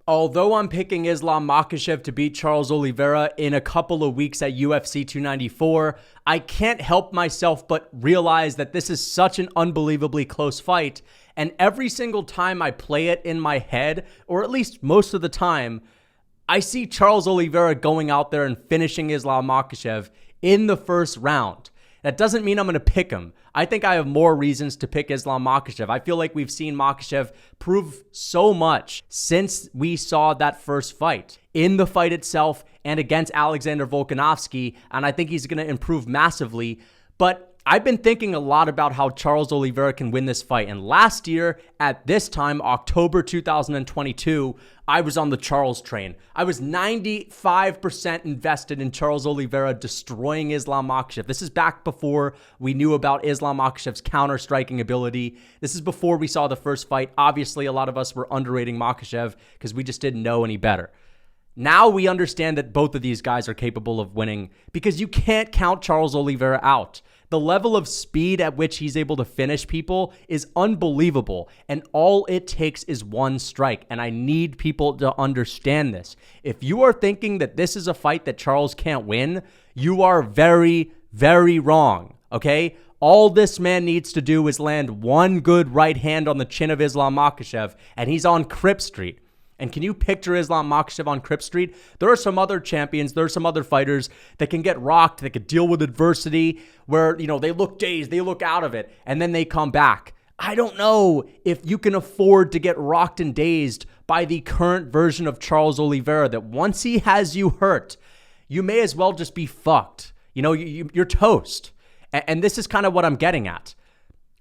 Although I'm picking Islam Makhachev to beat Charles Oliveira in a couple of weeks at UFC 294, I can't help myself but realize that this is such an unbelievably close fight. And every single time I play it in my head, or at least most of the time, I see Charles Oliveira going out there and finishing Islam Makhachev in the first round. That doesn't mean I'm going to pick him. I think I have more reasons to pick Islam Makhachev. I feel like we've seen Makhachev prove so much since we saw that first fight, in the fight itself and against Alexander Volkanovski, and I think he's going to improve massively. But I've been thinking a lot about how Charles Oliveira can win this fight. And last year, at this time, October 2022, I was on the Charles train. I was 95% invested in Charles Oliveira destroying Islam Makhachev. This is back before we knew about Islam Makhachev's counter-striking ability. This is before we saw the first fight. Obviously, a lot of us were underrating Makhachev because we just didn't know any better. Now we understand that both of these guys are capable of winning because you can't count Charles Oliveira out. The level of speed at which he's able to finish people is unbelievable, and all it takes is one strike, and I need people to understand this. If you are thinking that this is a fight that Charles can't win, you are very, very wrong, okay? All this man needs to do is land one good right hand on the chin of Islam Makhachev, and he's on Crip Street. And can you picture Islam Makhachev on Crip Street? There are some other champions, there are some other fighters that can get rocked, that could deal with adversity, where, they look dazed, they look out of it, and then they come back. I don't know if you can afford to get rocked and dazed by the current version of Charles Oliveira, that once he has you hurt, you may as well just be fucked. You're toast. And this is kind of what I'm getting at.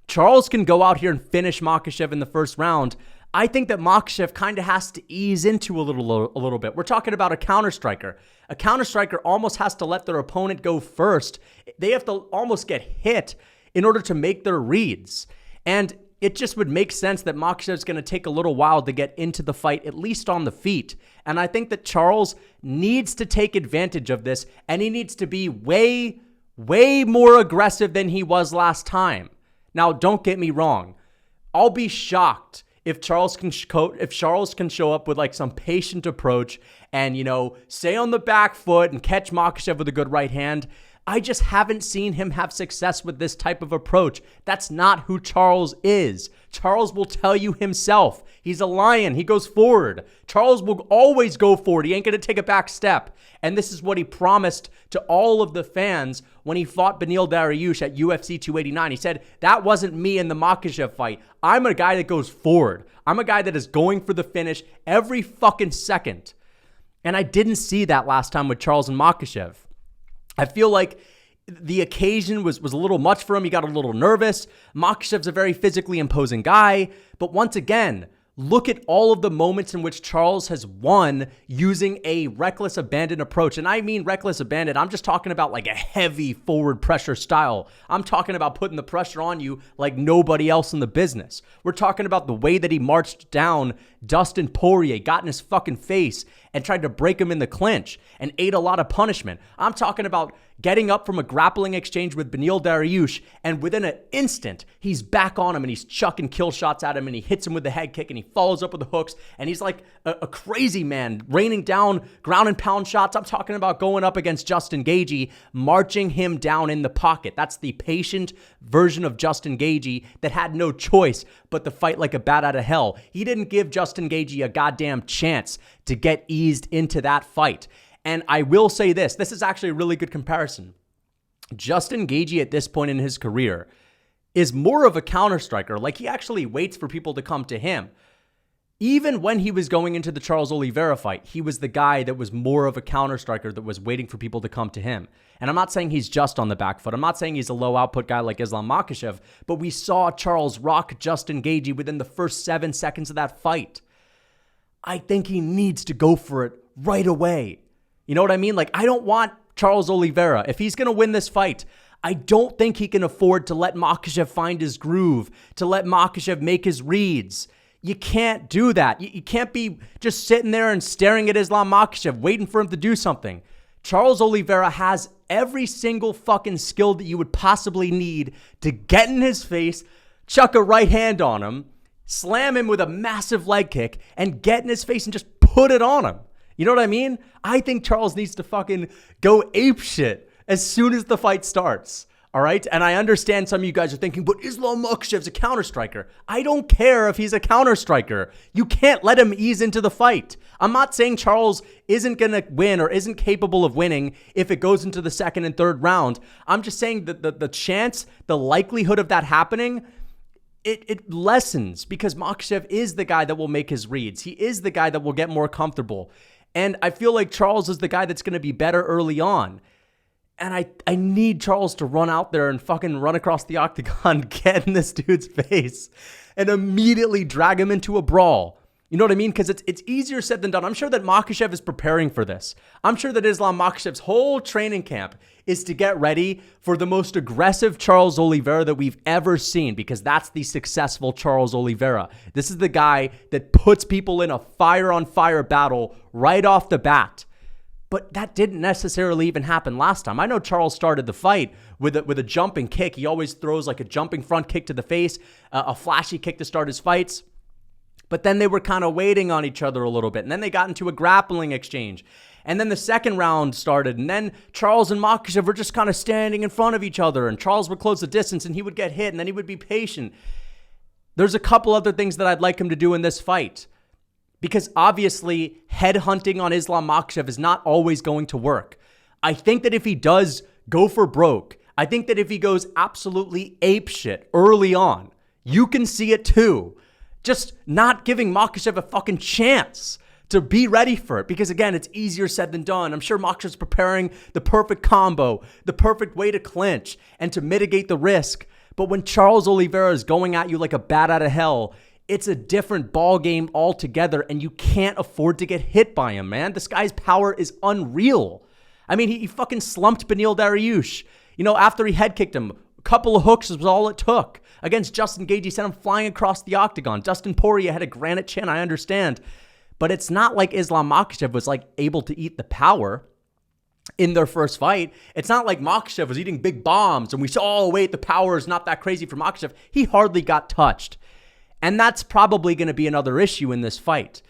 Charles can go out here and finish Makhachev in the first round. I think that Makhachev kind of has to ease into a little bit. We're talking about a counter-striker. A counter-striker almost has to let their opponent go first. They have to almost get hit in order to make their reads. And it just would make sense that Makhachev's going to take a little while to get into the fight, at least on the feet. And I think that Charles needs to take advantage of this, and he needs to be way, way more aggressive than he was last time. Now, don't get me wrong. I'll be shocked if Charles can show up with like some patient approach and, stay on the back foot and catch Makhachev with a good right hand. I just haven't seen him have success with this type of approach. That's not who Charles is. Charles will tell you himself. He's a lion. He goes forward. Charles will always go forward. He ain't going to take a back step. And this is what he promised to all of the fans when he fought Beneil Dariush at UFC 289. He said, that wasn't me in the Makhachev fight. I'm a guy that goes forward. I'm a guy that is going for the finish every fucking second. And I didn't see that last time with Charles and Makhachev. I feel like the occasion was a little much for him. He got a little nervous. Makhachev's a very physically imposing guy. But once again, look at all of the moments in which Charles has won using a reckless abandon approach. And I mean reckless abandon. I'm just talking about like a heavy forward pressure style. I'm talking about putting the pressure on you like nobody else in the business. We're talking about the way that he marched down Dustin Poirier, got in his fucking face and tried to break him in the clinch and ate a lot of punishment. I'm talking about getting up from a grappling exchange with Beneil Dariush, and within an instant, he's back on him and he's chucking kill shots at him and he hits him with the head kick and he follows up with the hooks and he's like a crazy man, raining down ground and pound shots. I'm talking about going up against Justin Gaethje, marching him down in the pocket. That's the patient version of Justin Gaethje that had no choice but to fight like a bat out of hell. He didn't give Justin Gaethje a goddamn chance to get eased into that fight. And I will say this is actually a really good comparison. Justin Gaethje at this point in his career is more of a counter-striker. Like, he actually waits for people to come to him. Even when he was going into the Charles Oliveira fight, he was the guy that was more of a counter-striker that was waiting for people to come to him. And I'm not saying he's just on the back foot. I'm not saying he's a low-output guy like Islam Makhachev, but we saw Charles rock Justin Gaethje within the first 7 seconds of that fight. I think he needs to go for it right away. You know what I mean? Like, I don't want Charles Oliveira. If he's going to win this fight, I don't think he can afford to let Makhachev find his groove, to let Makhachev make his reads. You can't do that. You can't be just sitting there and staring at Islam Makhachev, waiting for him to do something. Charles Oliveira has every single fucking skill that you would possibly need to get in his face, chuck a right hand on him, slam him with a massive leg kick, and get in his face and just put it on him. You know what I mean? I think Charles needs to fucking go apeshit as soon as the fight starts. All right? And I understand some of you guys are thinking, but Islam Makhachev's a counter striker. I don't care if he's a counter striker. You can't let him ease into the fight. I'm not saying Charles isn't going to win or isn't capable of winning if it goes into the second and third round. I'm just saying that the chance, the likelihood of that happening, it lessens because Makhachev is the guy that will make his reads. He is the guy that will get more comfortable. And I feel like Charles is the guy that's going to be better early on. And I need Charles to run out there and fucking run across the octagon, get in this dude's face, and immediately drag him into a brawl. You know what I mean? Because it's easier said than done. I'm sure that Makhachev is preparing for this. I'm sure that Islam Makhachev's whole training camp is to get ready for the most aggressive Charles Oliveira that we've ever seen, because that's the successful Charles Oliveira. This is the guy that puts people in a fire-on-fire battle right off the bat. But that didn't necessarily even happen last time. I know Charles started the fight with a jumping kick. He always throws like a jumping front kick to the face, a flashy kick to start his fights. But then they were kind of waiting on each other a little bit. And then they got into a grappling exchange. And then the second round started. And then Charles and Makhachev were just kind of standing in front of each other. And Charles would close the distance and he would get hit. And then he would be patient. There's a couple other things that I'd like him to do in this fight. Because obviously, headhunting on Islam Makhachev is not always going to work. I think that if he does go for broke, I think that if he goes absolutely apeshit early on, you can see it too. Just not giving Makhachev a fucking chance to be ready for it. Because again, it's easier said than done. I'm sure Makhachev's preparing the perfect combo, the perfect way to clinch and to mitigate the risk. But when Charles Oliveira is going at you like a bat out of hell, it's a different ball game altogether, and you can't afford to get hit by him, man. This guy's power is unreal. I mean, he fucking slumped Beneil Dariush. You know, after he head kicked him, a couple of hooks was all it took. Against Justin Gaethje, he sent him flying across the octagon. Dustin Poirier had a granite chin, I understand. But it's not like Islam Makhachev was like able to eat the power in their first fight. It's not like Makhachev was eating big bombs and we saw, oh, wait, the power is not that crazy for Makhachev. He hardly got touched. And that's probably going to be another issue in this fight.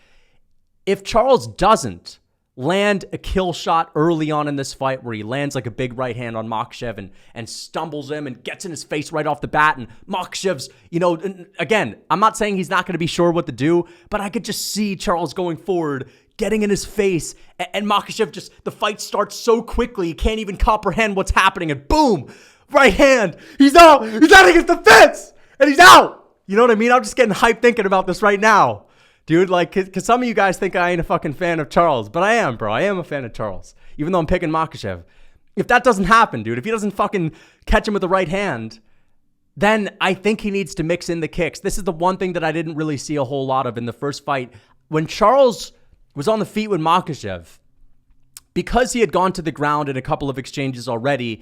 If Charles doesn't land a kill shot early on in this fight where he lands like a big right hand on Makhachev and stumbles him and gets in his face right off the bat, and Makhachev's, you know, again, I'm not saying he's not going to be sure what to do, but I could just see Charles going forward, getting in his face, and Makhachev just, the fight starts so quickly, he can't even comprehend what's happening, and boom, right hand, he's out against the fence, and he's out. You know what I mean? I'm just getting hyped thinking about this right now. Dude, like, because some of you guys think I ain't a fucking fan of Charles, but I am, bro. I am a fan of Charles, even though I'm picking Makhachev. If that doesn't happen, dude, if he doesn't fucking catch him with the right hand, then I think he needs to mix in the kicks. This is the one thing that I didn't really see a whole lot of in the first fight. When Charles was on the feet with Makhachev, because he had gone to the ground in a couple of exchanges already,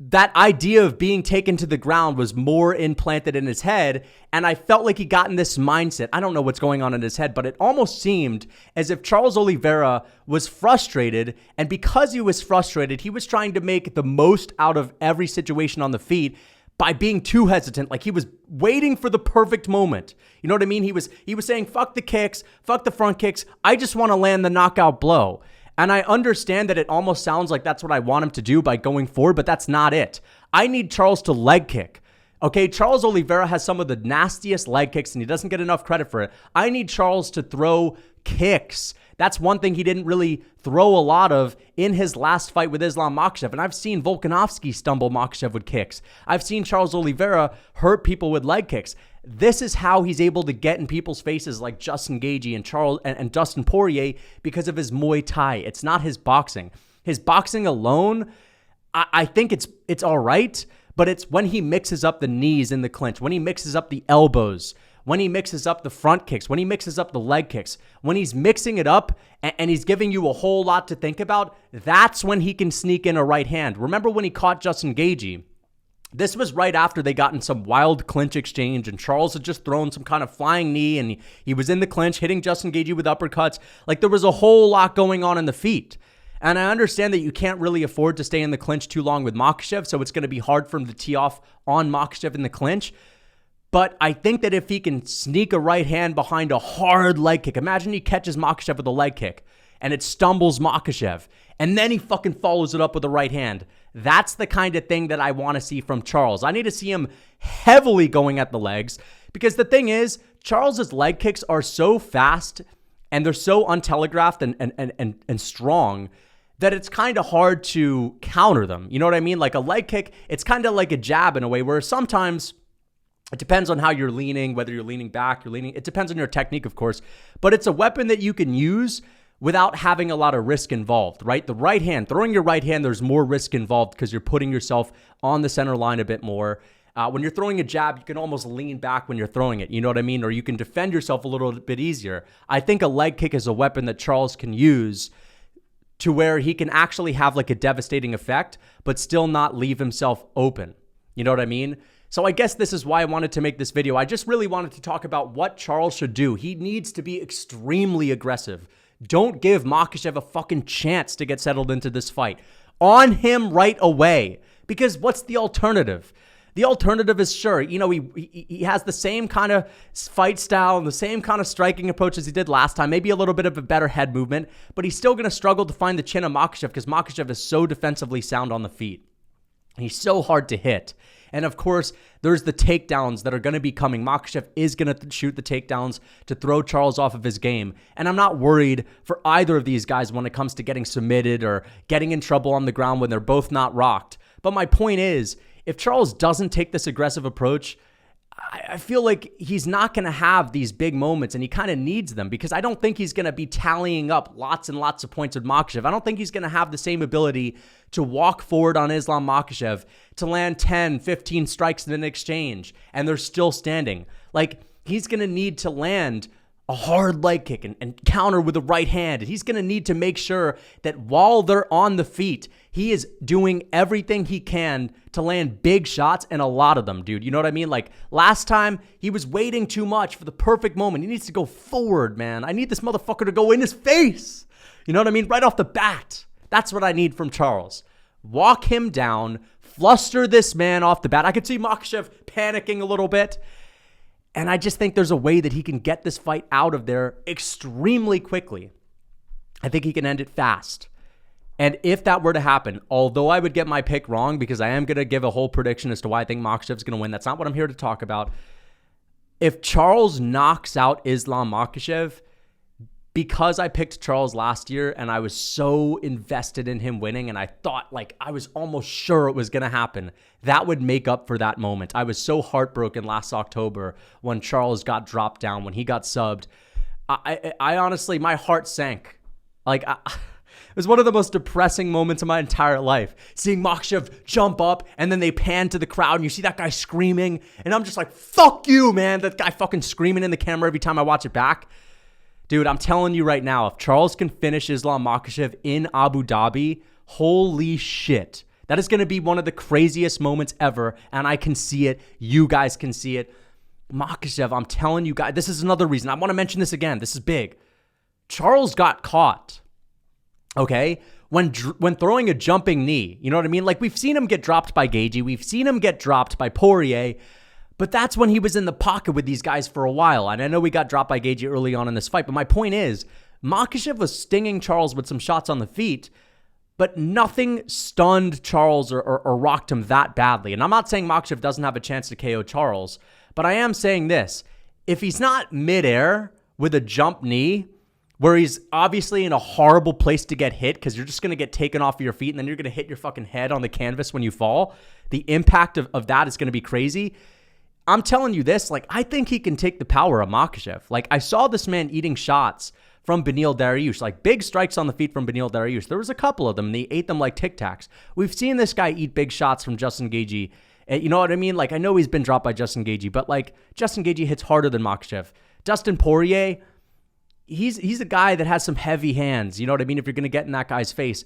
that idea of being taken to the ground was more implanted in his head, and I felt like he got in this mindset. I don't know what's going on in his head, but it almost seemed as if Charles Oliveira was frustrated, and because he was frustrated, he was trying to make the most out of every situation on the feet by being too hesitant. Like he was waiting for the perfect moment. You know what I mean? He was saying, fuck the kicks, fuck the front kicks. I just want to land the knockout blow. And I understand that it almost sounds like that's what I want him to do by going forward, but that's not it. I need Charles to leg kick. Okay, Charles Oliveira has some of the nastiest leg kicks, and he doesn't get enough credit for it. I need Charles to throw kicks. That's one thing he didn't really throw a lot of in his last fight with Islam Makhachev. And I've seen Volkanovski stumble Makhachev with kicks. I've seen Charles Oliveira hurt people with leg kicks. This is how he's able to get in people's faces like Justin Gaethje and Charles and Dustin Poirier because of his Muay Thai. It's not his boxing. His boxing alone, I think it's all right, but it's when he mixes up the knees in the clinch, when he mixes up the elbows, when he mixes up the front kicks, when he mixes up the leg kicks, when he's mixing it up and he's giving you a whole lot to think about, that's when he can sneak in a right hand. Remember when he caught Justin Gaethje? This was right after they got in some wild clinch exchange, and Charles had just thrown some kind of flying knee, and he was in the clinch hitting Justin Gaethje with uppercuts. Like there was a whole lot going on in the feet. And I understand that you can't really afford to stay in the clinch too long with Makhachev, so it's going to be hard for him to tee off on Makhachev in the clinch. But I think that if he can sneak a right hand behind a hard leg kick, imagine he catches Makhachev with a leg kick and it stumbles Makhachev, and then he fucking follows it up with a right hand. That's the kind of thing that I want to see from Charles. I need to see him heavily going at the legs, because the thing is, Charles's leg kicks are so fast and they're so untelegraphed and strong that it's kind of hard to counter them. You know what I mean? Like a leg kick, it's kind of like a jab in a way, where sometimes it depends on how you're leaning, whether you're leaning back, it depends on your technique, of course, but it's a weapon that you can use without having a lot of risk involved, right? The right hand, throwing your right hand, there's more risk involved because you're putting yourself on the center line a bit more. When you're throwing a jab, you can almost lean back when you're throwing it, you know what I mean? Or you can defend yourself a little bit easier. I think a leg kick is a weapon that Charles can use to where he can actually have like a devastating effect, but still not leave himself open. You know what I mean? So I guess this is why I wanted to make this video. I just really wanted to talk about what Charles should do. He needs to be extremely aggressive. Don't give Makhachev a fucking chance to get settled into this fight. On him right away. Because what's the alternative? The alternative is, sure, you know, he has the same kind of fight style and the same kind of striking approach as he did last time. Maybe a little bit of a better head movement, but he's still going to struggle to find the chin of Makhachev because Makhachev is so defensively sound on the feet. He's so hard to hit. And of course, there's the takedowns that are going to be coming. Makhachev is going to shoot the takedowns to throw Charles off of his game. And I'm not worried for either of these guys when it comes to getting submitted or getting in trouble on the ground when they're both not rocked. But my point is, if Charles doesn't take this aggressive approach, I feel like he's not going to have these big moments, and he kind of needs them, because I don't think he's going to be tallying up lots and lots of points with Makhachev. I don't think he's going to have the same ability to walk forward on Islam Makhachev, to land 10, 15 strikes in an exchange, and they're still standing. Like, he's going to need to land a hard leg kick and counter with a right hand. He's going to need to make sure that while they're on the feet, he is doing everything he can to land big shots, and a lot of them, dude. You know what I mean? Like last time, he was waiting too much for the perfect moment. He needs to go forward, man. I need this motherfucker to go in his face. You know what I mean? Right off the bat. That's what I need from Charles. Walk him down, fluster this man off the bat. I could see Makhachev panicking a little bit. And I just think there's a way that he can get this fight out of there extremely quickly. I think he can end it fast. And if that were to happen, although I would get my pick wrong because I am going to give a whole prediction as to why I think Makhachev's going to win. That's not what I'm here to talk about. If Charles knocks out Islam Makhachev, because I picked Charles last year and I was so invested in him winning and I thought, like, I was almost sure it was going to happen, that would make up for that moment. I was so heartbroken last October when Charles got dropped down, when he got subbed. I honestly, my heart sank. Like, it was one of the most depressing moments of my entire life. Seeing Makhachev jump up and then they pan to the crowd and you see that guy screaming. And I'm just like, fuck you, man. That guy fucking screaming in the camera every time I watch it back. Dude, I'm telling you right now, if Charles can finish Islam Makhachev in Abu Dhabi, holy shit. That is going to be one of the craziest moments ever, and I can see it. You guys can see it. Makhachev, I'm telling you guys, this is another reason. I want to mention this again. This is big. Charles got caught, okay, when throwing a jumping knee. You know what I mean? Like, we've seen him get dropped by Gaethje. We've seen him get dropped by Poirier. But that's when he was in the pocket with these guys for a while. And I know we got dropped by Gaethje early on in this fight. But my point is, Makhachev was stinging Charles with some shots on the feet, but nothing stunned Charles or rocked him that badly. And I'm not saying Makhachev doesn't have a chance to KO Charles, but I am saying this. If he's not midair with a jump knee, where he's obviously in a horrible place to get hit because you're just going to get taken off of your feet and then you're going to hit your fucking head on the canvas when you fall, the impact of that is going to be crazy. I'm telling you this, like, I think he can take the power of Makhachev. Like, I saw this man eating shots from Beneil Dariush, like big strikes on the feet from Beneil Dariush. There was a couple of them, and he ate them like Tic Tacs. We've seen this guy eat big shots from Justin Gaethje. You know what I mean? Like, I know he's been dropped by Justin Gaethje, but like, Justin Gaethje hits harder than Makhachev. Dustin Poirier, he's a guy that has some heavy hands. You know what I mean? If you're going to get in that guy's face.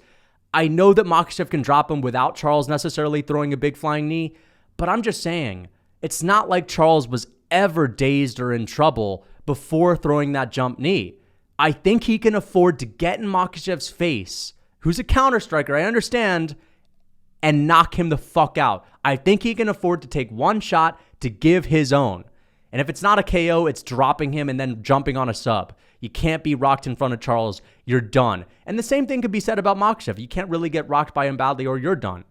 I know that Makhachev can drop him without Charles necessarily throwing a big flying knee, but I'm just saying, it's not like Charles was ever dazed or in trouble before throwing that jump knee. I think he can afford to get in Makhachev's face, who's a counter striker, I understand, and knock him the fuck out. I think he can afford to take one shot to give his own. And if it's not a KO, it's dropping him and then jumping on a sub. You can't be rocked in front of Charles. You're done. And the same thing could be said about Makhachev. You can't really get rocked by him badly or you're done.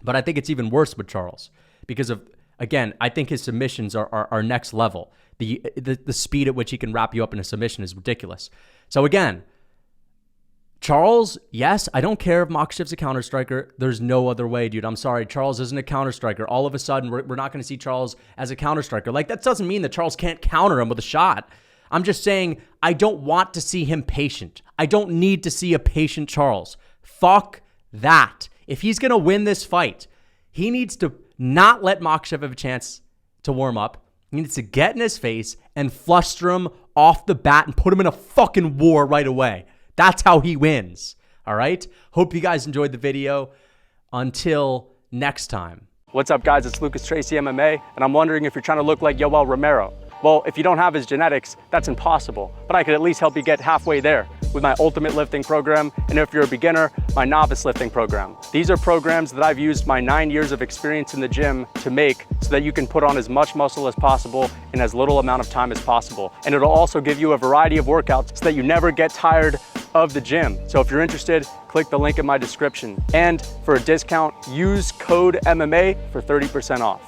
But I think it's even worse with Charles because of, again, I think his submissions are next level. The speed at which he can wrap you up in a submission is ridiculous. So again, Charles, yes, I don't care if Makhachev's a counter striker. There's no other way, dude. I'm sorry. Charles isn't a counter striker. All of a sudden, we're not going to see Charles as a counter striker. Like, that doesn't mean that Charles can't counter him with a shot. I'm just saying I don't want to see him patient. I don't need to see a patient Charles. Fuck that. If he's going to win this fight, he needs to not let Makhachev have a chance to warm up. He needs to get in his face and fluster him off the bat and put him in a fucking war right away. That's how he wins. All right? Hope you guys enjoyed the video. Until next time. What's up, guys? It's Lucas Tracy MMA, and I'm wondering if you're trying to look like Yoel Romero. Well, if you don't have his genetics, that's impossible, but I could at least help you get halfway there with my ultimate lifting program, and if you're a beginner, my novice lifting program. These are programs that I've used my 9 years of experience in the gym to make so that you can put on as much muscle as possible in as little amount of time as possible. And it'll also give you a variety of workouts so that you never get tired of the gym. So if you're interested, click the link in my description. And for a discount, use code MMA for 30% off.